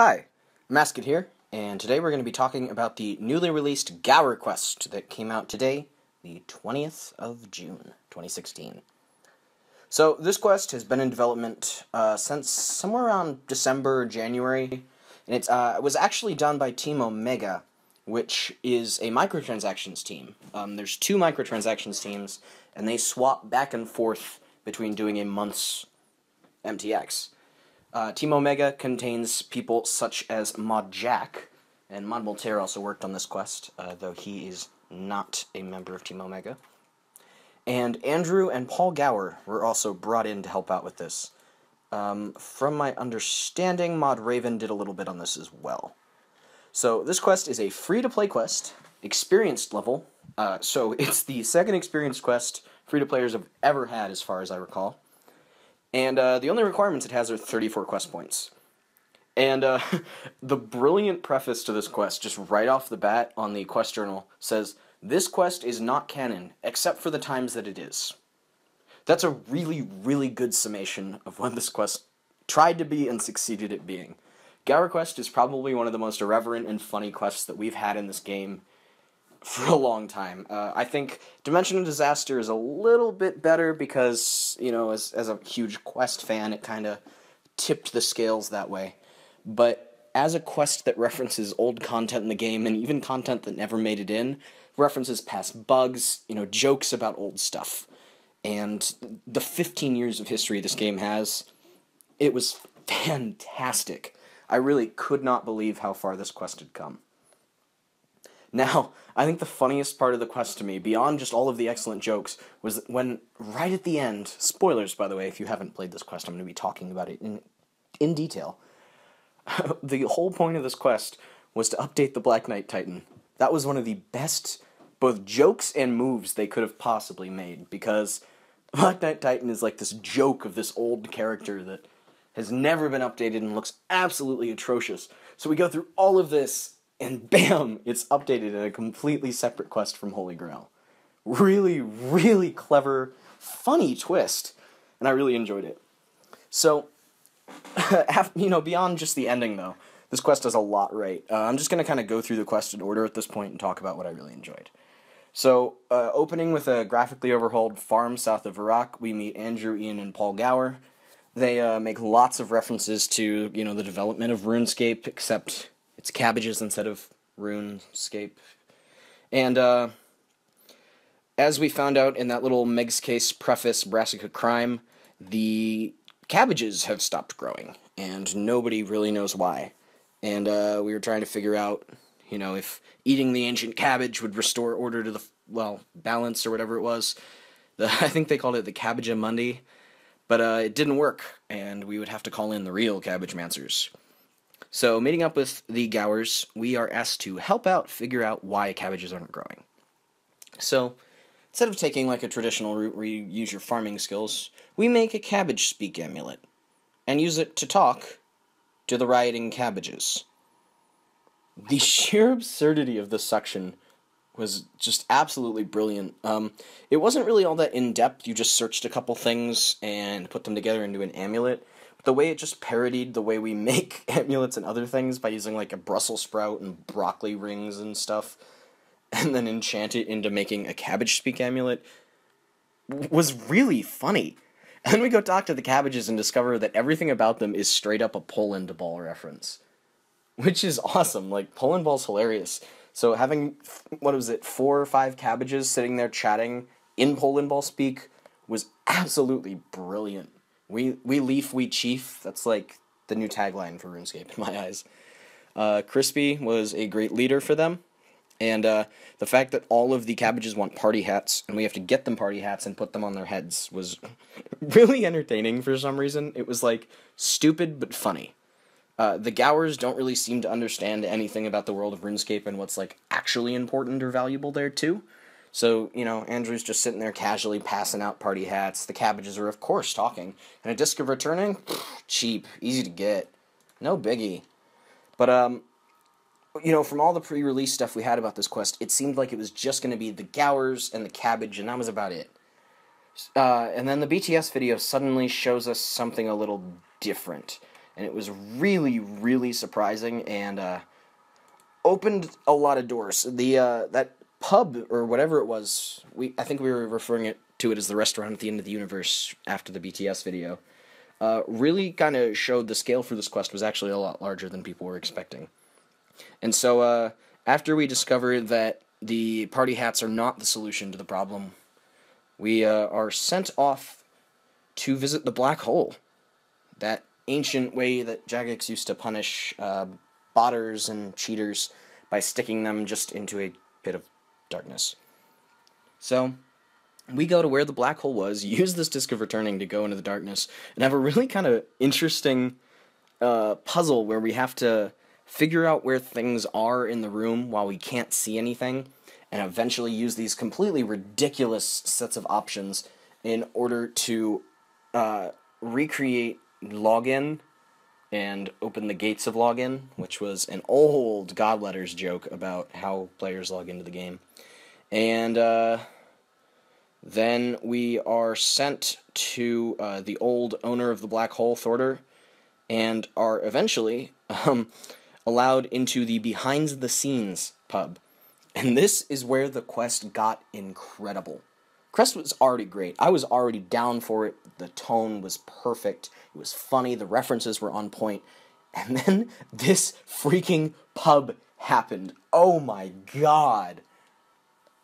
Hi, Amascut here, and today we're going to be talking about the newly released Gower Quest that came out today, the 20th of June, 2016. So, this quest has been in development since somewhere around December or January, and it was actually done by Team Omega, which is a microtransactions team. There's two microtransactions teams, and they swap back and forth between doing a month's MTX. Team Omega contains people such as Mod Jack, and Mod Voltaire also worked on this quest, though he is not a member of Team Omega. And Andrew and Paul Gower were also brought in to help out with this. From my understanding, Mod Raven did a little bit on this as well. So this quest is a free-to-play quest, experienced level, so it's the second experienced quest free-to-players have ever had as far as I recall. And the only requirements it has are 34 quest points. And the brilliant preface to this quest, just right off the bat on the quest journal, says, "This quest is not canon, except for the times that it is." That's a really, really good summation of what this quest tried to be and succeeded at being. Gower Quest is probably one of the most irreverent and funny quests that we've had in this game for a long time. I think Dimension of Disaster is a little bit better because, you know, as a huge Quest fan, it kind of tipped the scales that way. But as a quest that references old content in the game, and even content that never made it in, references past bugs, you know, jokes about old stuff, and the 15 years of history this game has, it was fantastic. I really could not believe how far this quest had come. Now, I think the funniest part of the quest to me, beyond just all of the excellent jokes, was when, right at the end, spoilers, by the way, if you haven't played this quest, I'm going to be talking about it in detail. The whole point of this quest was to update the Black Knight Titan. That was one of the best, both jokes and moves they could have possibly made, because Black Knight Titan is like this joke of this old character that has never been updated and looks absolutely atrocious. So we go through all of this, and bam, it's updated in a completely separate quest from Holy Grail. Really, really clever, funny twist, and I really enjoyed it. So, beyond just the ending, though, this quest does a lot right. I'm just going to kind of go through the quest in order at this point and talk about what I really enjoyed. So, opening with a graphically overhauled farm south of Iraq, we meet Andrew, Ian, and Paul Gower. They make lots of references to, you know, the development of RuneScape, except it's Cabbages instead of RuneScape. And, as we found out in that little Meg's Case preface, Brassica Crime, the cabbages have stopped growing, and nobody really knows why. And, we were trying to figure out, you know, if eating the ancient cabbage would restore order to the, well, balance or whatever it was. I think they called it the Cabbage Mundi. But it didn't work, and we would have to call in the real Cabbage Mancers. So, meeting up with the Gowers, we are asked to help out figure out why cabbages aren't growing. So, instead of taking like a traditional route where you use your farming skills, we make a cabbage speak amulet, and use it to talk to the rioting cabbages. The sheer absurdity of this section was just absolutely brilliant. It wasn't really all that in-depth. You just searched a couple things and put them together into an amulet. But the way it just parodied the way we make amulets and other things by using like a Brussels sprout and broccoli rings and stuff, and then enchant it into making a cabbage speak amulet, was really funny. And then we go talk to the cabbages and discover that everything about them is straight up a Poland ball reference. Which is awesome. Like, Poland ball's hilarious. So having, 4 or 5 cabbages sitting there chatting in Poland ball speak was absolutely brilliant. We leaf, we chief. That's like the new tagline for RuneScape in my eyes. Crispy was a great leader for them. And the fact that all of the cabbages want party hats, and we have to get them party hats and put them on their heads, was really entertaining for some reason. It was like stupid but funny. The Gowers don't really seem to understand anything about the world of RuneScape and what's, like, actually important or valuable there, too. So, you know, Andrew's just sitting there casually passing out party hats. The cabbages are, of course, talking. And a Disc of Returning? Cheap. Easy to get. No biggie. But, you know, from all the pre-release stuff we had about this quest, it seemed like it was just going to be the Gowers and the cabbage, and that was about it. And then the BTS video suddenly shows us something a little different. and it was really, really surprising, and opened a lot of doors. That pub, or whatever it was, I think we were referring to it as the restaurant at the end of the universe after the BTS video, really kind of showed the scale for this quest was actually a lot larger than people were expecting. And so, after we discovered that the party hats are not the solution to the problem, we are sent off to visit the black hole, that ancient way that Jagex used to punish botters and cheaters by sticking them just into a pit of darkness. So, we go to where the black hole was, use this Disc of Returning to go into the darkness, and have a really kind of interesting puzzle where we have to figure out where things are in the room while we can't see anything, and eventually use these completely ridiculous sets of options in order to recreate login and open the gates of login, which was an old Godletters joke about how players log into the game. And then we are sent to the old owner of the black hole, Thorder, and are eventually allowed into the behind-the-scenes pub. And this is where the quest got incredible. Quest was already great. I was already down for it. The tone was perfect. It was funny. The references were on point. And then this freaking pub happened. Oh my god.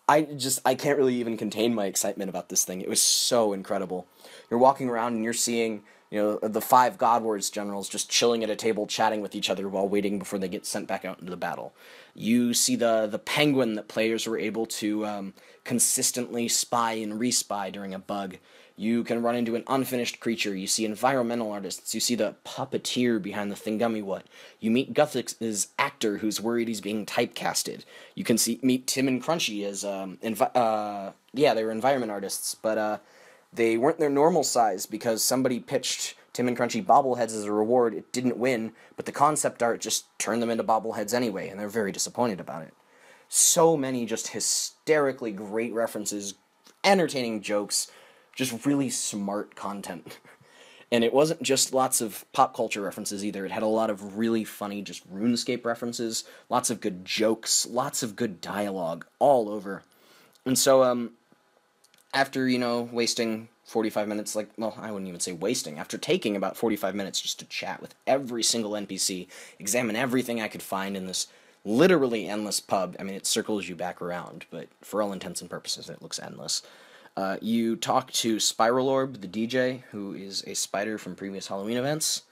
I can't really even contain my excitement about this thing. It was so incredible. You're walking around and you're seeing, the 5 God Wars generals just chilling at a table chatting with each other while waiting before they get sent back out into the battle. You see the penguin that players were able to consistently spy and respy during a bug. You can run into an unfinished creature. You see environmental artists. You see the puppeteer behind the Thingummy What. You meet Guthix's actor who's worried he's being typecasted. You can meet Tim and Crunchy as they were environment artists, but they weren't their normal size because somebody pitched Tim and Crunchy bobbleheads as a reward. It didn't win, but the concept art just turned them into bobbleheads anyway, and they're very disappointed about it. So many just hysterically great references, entertaining jokes, just really smart content. And it wasn't just lots of pop culture references either. It had a lot of really funny just RuneScape references, lots of good jokes, lots of good dialogue all over. And so, after, wasting 45 minutes, I wouldn't even say wasting, after taking about 45 minutes just to chat with every single NPC, examine everything I could find in this literally endless pub. I mean, it circles you back around, but for all intents and purposes, it looks endless. You talk to Spiral Orb, the DJ, who is a spider from previous Halloween events,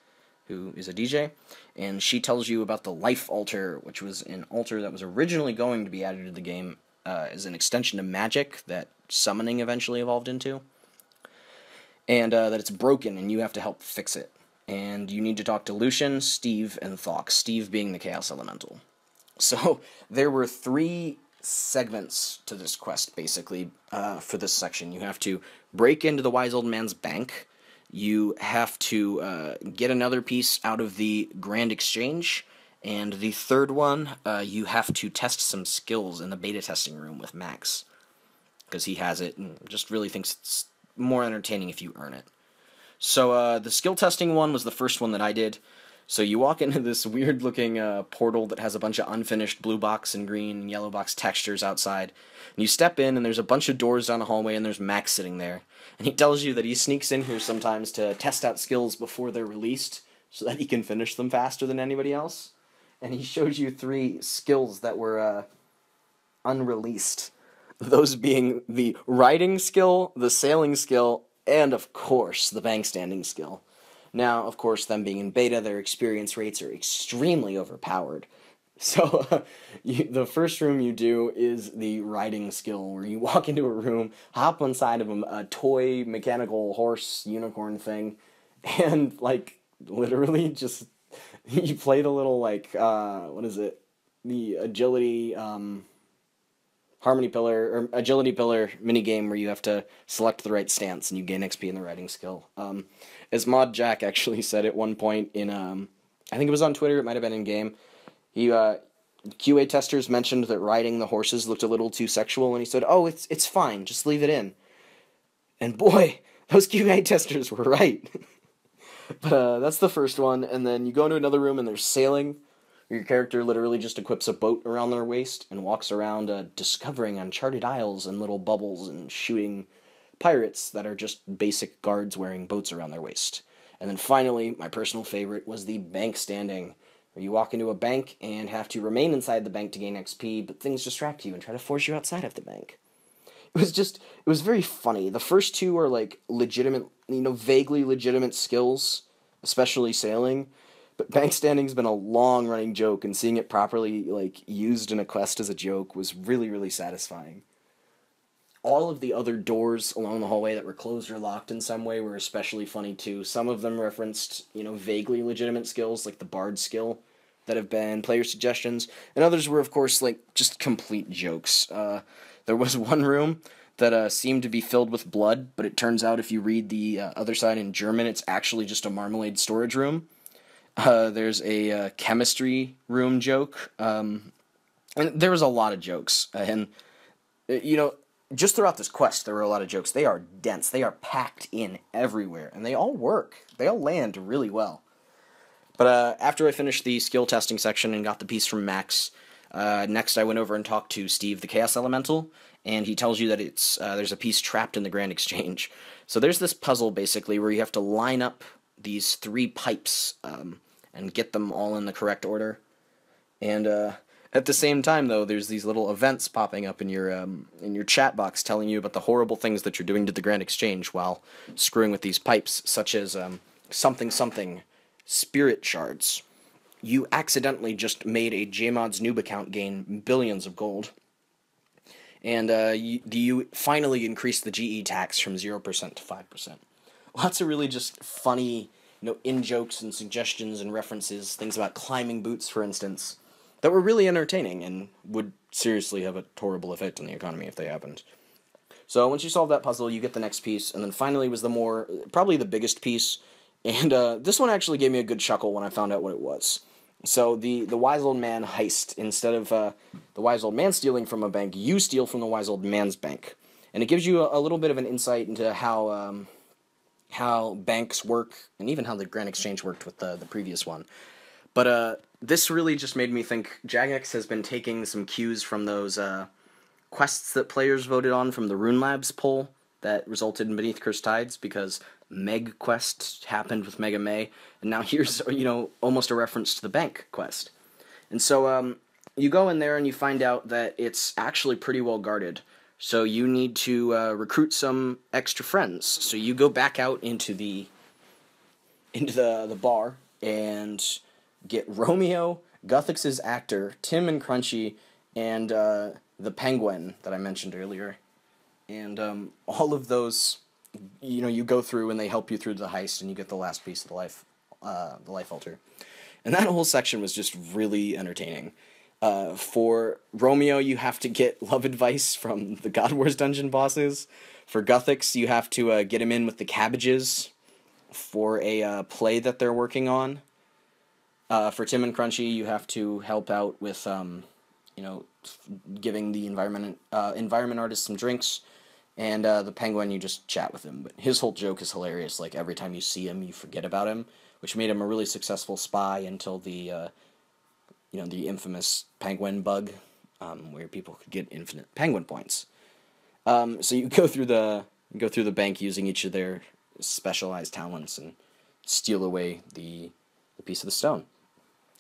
who is a DJ, and she tells you about the Life Altar, which was an altar that was originally going to be added to the game as an extension to magic that summoning eventually evolved into, and that it's broken and you have to help fix it. And you need to talk to Lucian, Steve, and Thok, Steve being the Chaos Elemental. So there were 3 segments to this quest, basically, for this section. You have to break into the Wise Old Man's bank, you have to get another piece out of the Grand Exchange, and the third one, you have to test some skills in the beta testing room with Max, because he has it and just really thinks it's more entertaining if you earn it. So the skill testing one was the first one that I did. So you walk into this weird-looking portal that has a bunch of unfinished blue box and green and yellow box textures outside. And you step in, and there's a bunch of doors down the hallway, and there's Max sitting there. And he tells you that he sneaks in here sometimes to test out skills before they're released, so that he can finish them faster than anybody else. And he shows you 3 skills that were unreleased. Those being the riding skill, the sailing skill, and, of course, the bank standing skill. Now, of course, them being in beta, their experience rates are extremely overpowered. So, the first room you do is the riding skill, where you walk into a room, hop inside of a toy mechanical horse unicorn thing, and, literally just, you play the little, the agility, harmony pillar, or agility pillar minigame where you have to select the right stance and you gain XP in the riding skill. As Mod Jack actually said at one point in, I think it was on Twitter, it might have been in-game, QA testers mentioned that riding the horses looked a little too sexual, and he said, oh, it's fine, just leave it in. And boy, those QA testers were right. But that's the first one, and then you go into another room and there's sailing. Your character literally just equips a boat around their waist and walks around discovering uncharted isles and little bubbles and shooting pirates that are just basic guards wearing boats around their waist. And then finally, my personal favorite was the bank standing, where you walk into a bank and have to remain inside the bank to gain XP, but things distract you and try to force you outside of the bank. It was very funny. The first two are like legitimate, vaguely legitimate skills, especially sailing. But bank standing's been a long running joke, and seeing it properly like used in a quest as a joke was really, really satisfying. All of the other doors along the hallway that were closed or locked in some way were especially funny too. Some of them referenced, vaguely legitimate skills like the bard skill that have been player suggestions, and others were of course like just complete jokes. There was one room that seemed to be filled with blood, but it turns out if you read the other side in German, it's actually just a marmalade storage room. There's a chemistry room joke, and there was a lot of jokes, and just throughout this quest, there were a lot of jokes. They are dense. They are packed in everywhere, and they all work. They all land really well. But after I finished the skill testing section and got the piece from Max, next I went over and talked to Steve, the Chaos Elemental, and he tells you that there's a piece trapped in the Grand Exchange. So there's this puzzle, basically, where you have to line up these 3 pipes and get them all in the correct order. And at the same time, though, there's these little events popping up in your chat box telling you about the horrible things that you're doing to the Grand Exchange while screwing with these pipes, such as something spirit shards. You accidentally just made a JMod's noob account gain billions of gold, and you finally increased the GE tax from 0% to 5%. Lots of really just funny, in-jokes and suggestions and references, things about climbing boots, for instance, that were really entertaining and would seriously have a horrible effect on the economy if they happened. So once you solve that puzzle, you get the next piece, and then finally was probably the biggest piece, and this one actually gave me a good chuckle when I found out what it was. So the wise old man heist, instead of the wise old man stealing from a bank, you steal from the wise old man's bank. And it gives you a little bit of an insight into how banks work, and even how the Grand Exchange worked with the previous one. But this really just made me think Jagex has been taking some cues from those quests that players voted on from the Rune Labs poll that resulted in Beneath Cursed Tides, because Meg Quest happened with Mega May, and now here's, almost a reference to the bank quest. And so you go in there and you find out that it's actually pretty well guarded. So you need to recruit some extra friends. So you go back out into the bar and get Romeo, Guthix's actor, Tim and Crunchy, and the Penguin that I mentioned earlier. And all of those, you go through and they help you through the heist, and you get the last piece of the life altar. And that whole section was just really entertaining. For Romeo, you have to get love advice from the God Wars dungeon bosses. For Guthix, you have to get him in with the Cabbages for a play that they're working on. For Tim and Crunchy, you have to help out with, giving the environment artist some drinks. And the Penguin, you just chat with him. But his whole joke is hilarious. Like, every time you see him, you forget about him, which made him a really successful spy until the infamous penguin bug, where people could get infinite penguin points. So you go through the bank using each of their specialized talents and steal away the piece of the stone.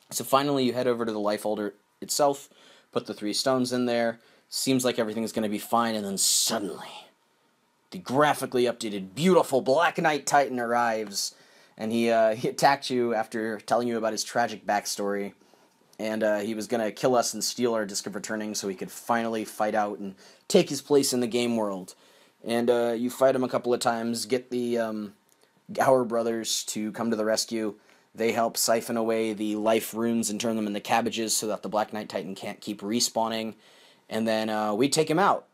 So finally, you head over to the life altar itself, put the 3 stones in there. Seems like everything's going to be fine, and then suddenly, the graphically updated, beautiful Black Knight Titan arrives, and he attacked you after telling you about his tragic backstory. And he was going to kill us and steal our Disc of Returning so he could finally fight out and take his place in the game world. And you fight him a couple of times, get the Gower brothers to come to the rescue. They help siphon away the life runes and turn them into cabbages so that the Black Knight Titan can't keep respawning. And then we take him out.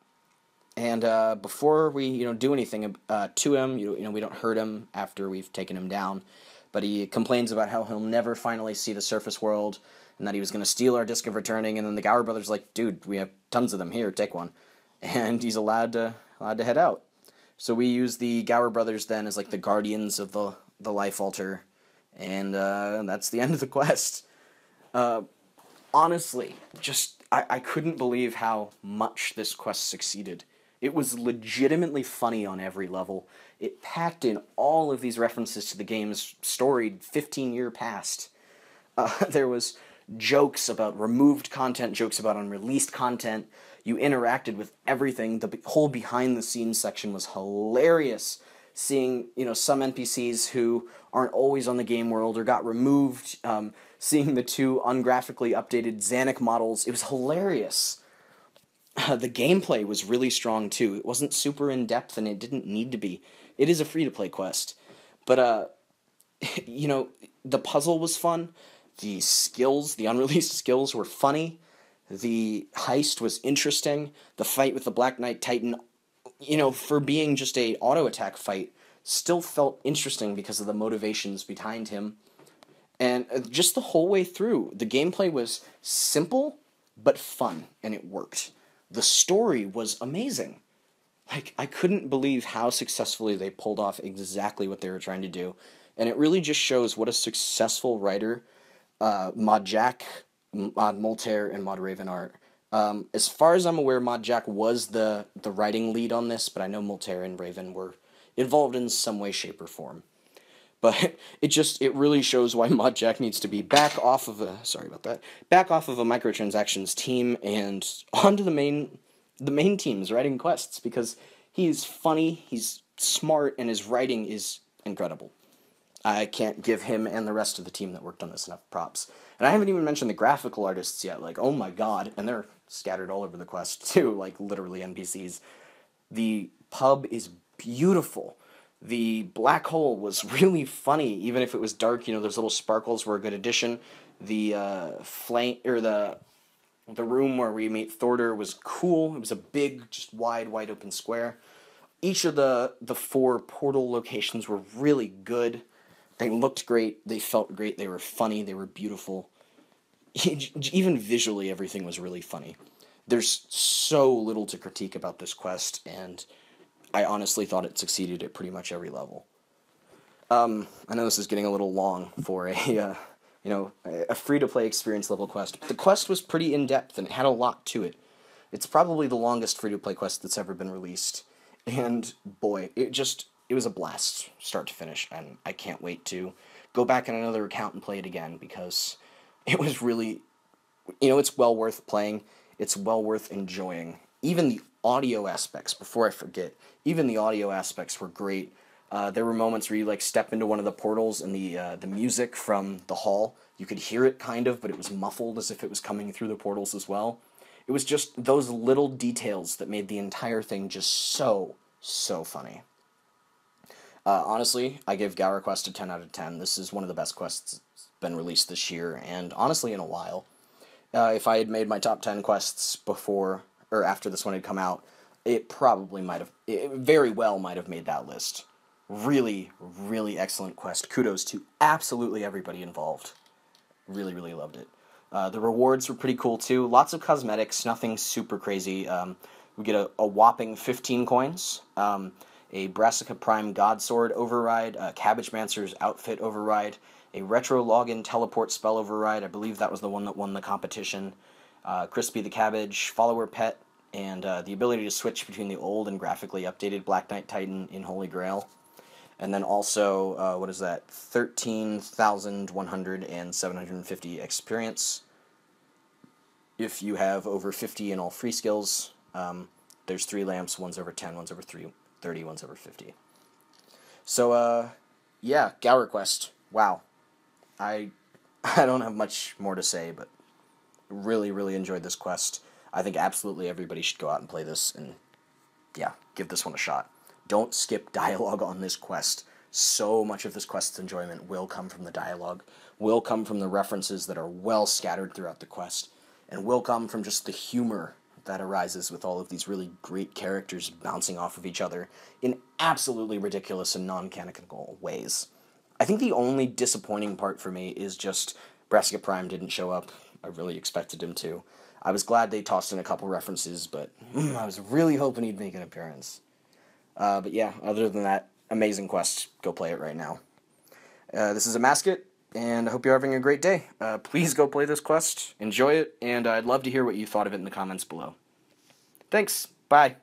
And before we do anything to him, we don't hurt him after we've taken him down. But he complains about how he'll never finally see the surface world, and that he was going to steal our Disc of Returning. And then the Gower brothers like, dude, we have tons of them here, take one. And he's allowed to head out. So we use the Gower brothers then as like the guardians of the life altar, And that's the end of the quest. Honestly, I couldn't believe how much this quest succeeded. It was legitimately funny on every level. It packed in all of these references to the game's storied 15-year past. There was jokes about removed content, jokes about unreleased content. You interacted with everything. The whole behind-the-scenes section was hilarious. Seeing, some NPCs who aren't always on the game world or got removed, seeing the two ungraphically updated Xanic models, it was hilarious. The gameplay was really strong too. It wasn't super in-depth and it didn't need to be. It is a free-to-play quest. But, the puzzle was fun. The skills, the unreleased skills were funny. The heist was interesting. The fight with the Black Knight Titan, for being just a auto-attack fight, still felt interesting because of the motivations behind him. And just the whole way through, the gameplay was simple, but fun, and it worked. The story was amazing. I couldn't believe how successfully they pulled off exactly what they were trying to do. And it really just shows what a successful writer Mod Jack, Mod Moltaire, and Mod Raven are. As far as I'm aware, Mod Jack was the writing lead on this, but I know Moltaire and Raven were involved in some way, shape, or form. But it really shows why Mod Jack needs to be back off of a microtransactions team and onto the main teams writing quests, because he's funny, he's smart, and his writing is incredible. I can't give him and the rest of the team that worked on this enough props. And I haven't even mentioned the graphical artists yet, oh my god, and they're scattered all over the quest too, literally NPCs. The pub is beautiful. The black hole was really funny, even if it was dark. Those little sparkles were a good addition. The the room where we meet Thorder was cool. It was a big, just wide open square. Each of the 4 portal locations were really good. They looked great. They felt great. They were funny. They were beautiful. Even visually, everything was really funny. There's so little to critique about this quest, and I honestly thought it succeeded at pretty much every level. I know this is getting a little long for a free-to-play experience level quest. But the quest was pretty in-depth, and it had a lot to it. It's probably the longest free-to-play quest that's ever been released. And, boy, it was a blast, start to finish, and I can't wait to go back on another account and play it again, because it was really, it's well worth playing, it's well worth enjoying. Even the audio aspects, before I forget, even the audio aspects were great. There were moments where you, step into one of the portals, and the music from the hall, you could hear it kind of, but it was muffled as if it was coming through the portals as well. It was just those little details that made the entire thing just so funny. Honestly, I give Gower Quest a 10 out of 10. This is one of the best quests that's been released this year, and honestly in a while. If I had made my top 10 quests before, or after this one had come out, it very well might have made that list. Really, really excellent quest. Kudos to absolutely everybody involved. Really, really loved it. The rewards were pretty cool too. Lots of cosmetics, nothing super crazy. We get a whopping 15 coins, a Brassica Prime Godsword override, a Cabbage Mancer's outfit override, a Retro Login Teleport spell override. I believe that was the one that won the competition. Crispy the Cabbage Follower Pet, and the ability to switch between the old and graphically updated Black Knight Titan in Holy Grail. And then also, 13,100 and 750 experience. If you have over 50 in all free skills, there's 3 lamps, one's over 10, one's over 30, one's over 50. So, yeah, Gower Quest. Wow. I don't have much more to say, but really, really enjoyed this quest. I think absolutely everybody should go out and play this, and yeah, give this one a shot. Don't skip dialogue on this quest. So much of this quest's enjoyment will come from the dialogue, will come from the references that are well scattered throughout the quest, and will come from just the humor that arises with all of these really great characters bouncing off of each other in absolutely ridiculous and non-canonical ways. I think the only disappointing part for me is just Brassica Prime didn't show up. I really expected him to. I was glad they tossed in a couple references, but I was really hoping he'd make an appearance. But yeah, other than that, amazing quest. Go play it right now. This is Amascut, and I hope you're having a great day. Please go play this quest, enjoy it, and I'd love to hear what you thought of it in the comments below. Thanks, bye.